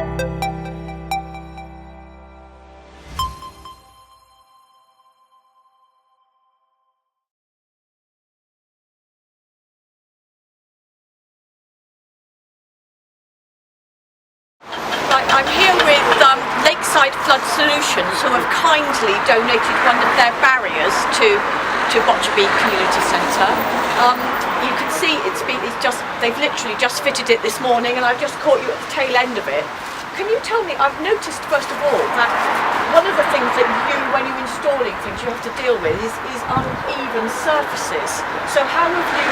I'm here with Lakeside Flood Solutions, who have kindly donated one of their barriers to Botcherby Community Centre. You can see they've literally just fitted it this morning, and I've just caught you at the tail end of it. Can you tell me, I've noticed first of all that one of the things that when you're installing things, you have to deal with is uneven surfaces. So how have you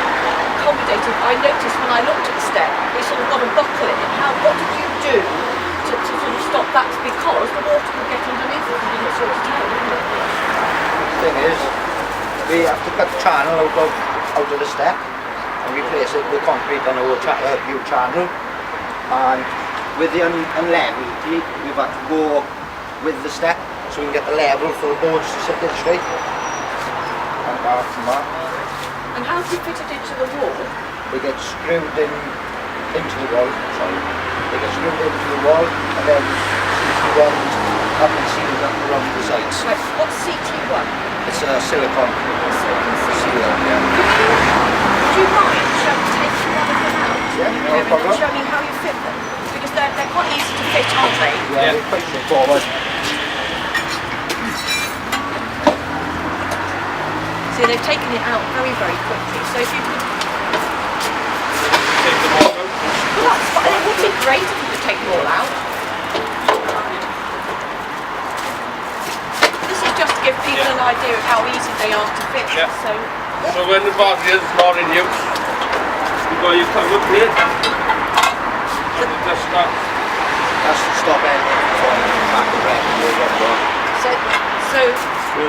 accommodated? I noticed when I looked at the step, it sort of got a buckle in it. What did you do to sort of stop that? Because the water will get underneath it and it's sort of tail, isn't it? The thing is, we have to cut the channel out of the step and replace it with concrete on a new channel. And with the unlevel, we've had to go with the step so we can get the level for the boards to sit in straight. And apart from that. And how have you fitted into the wall? They get screwed into the wall, sorry. They get screwed into the wall and then CT1 up and sealed up around the sides. Right, what's CT1? It's a silicone sealer, yeah. Would you mind taking one of them out? Yeah, no problem. And show me how you fit them? Because they're quite easy to fit, aren't they? Yeah, they're quite straightforward. See, they've taken it out very, very quickly. So if you could... Take them all out. Well, that's fine. It would be great if you could take them all out. This is just to give people an idea of how easy they are to fit. Yeah. So when the barrier is not in use, you've got your cover plate. Just start. That's to stop anything from back of it. So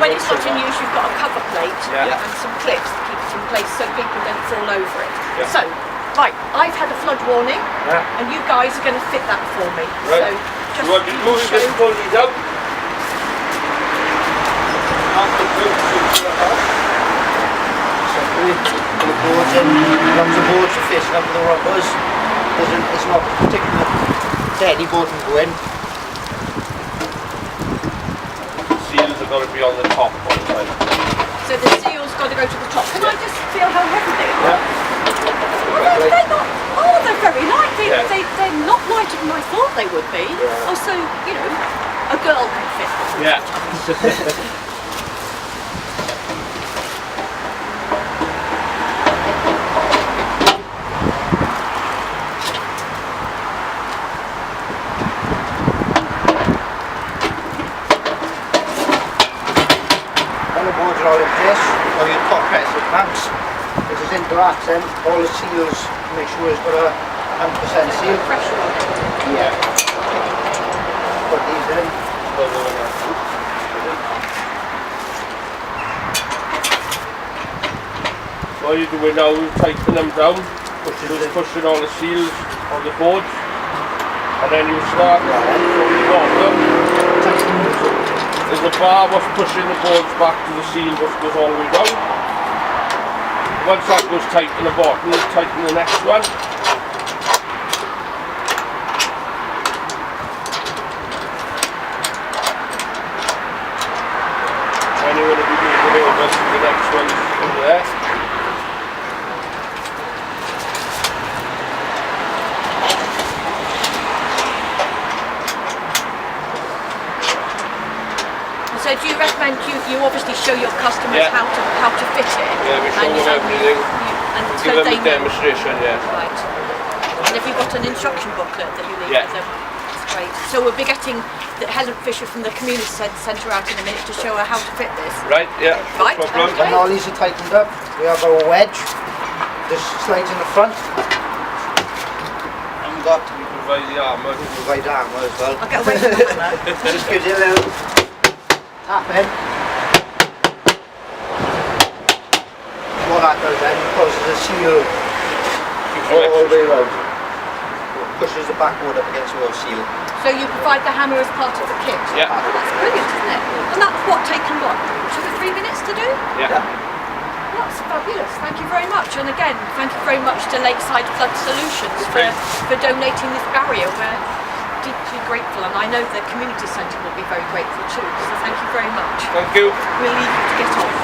when it's not in use, you've got a cover plate Yeah. and some clips to keep it in place so people don't fall over it. Yeah. So, right, I've had a flood warning, Yeah. and you guys are going to fit that for me. Right. So just You want to do is show. just pull these out. Simply, put the boards in, as long as the boards are facing up with the rubbers, it's not particularly steady board can go in. Seals have got to be on the top all the time. So the seal's got to go to the top. Can I just feel how heavy they are? Yeah. They're not. Oh, they're very light. They're not lighter than I thought they would be. Yeah. Oh, so you know, a girl can fit them. Yeah. When the boards are all in place, or your top pressure clamps, this is into that, then all the seals, make sure it's got a 100% seal. Pressure on it. Yeah. Put these in. What you're doing now is tightening them down, pushing all the seals on the boards, and then you start from the bottom. There's a bar was pushing the boards back to the seal which goes all the way down. Once that goes tight in the bottom, tighten the next one. And you're going to be moving it over to the next one over there. So do you recommend you obviously show your customers Yeah. how to fit it? Yeah, we show and them everything. and Give so them they a know. demonstration, yeah. Right. And have you got an instruction booklet that you leave Yeah. with them? That's great. So we'll be getting Helen Fisher from the community centre out in a minute to show her how to fit this. Right, yeah, Right, no problem. okay. When all these are tightened up, we have our wedge. This slides in the front. And we've got You provide the armour. provide armour as well. I'll get away from the hammer. Just gives you a little tap in. What that does then, causes a seal all the way around. Pushes the backboard up against the seal. So you provide the hammer as part of the kit? Yeah. Oh, that's brilliant, isn't it? And that's taken 2 to 3 minutes to do? Yeah. That's fabulous. Thank you very much. And again, thank you very much to Lakeside Flood Solutions for donating this barrier. Did you grateful, and I know the community centre will be very grateful too. So thank you very much. Thank you. We'll leave you to get on.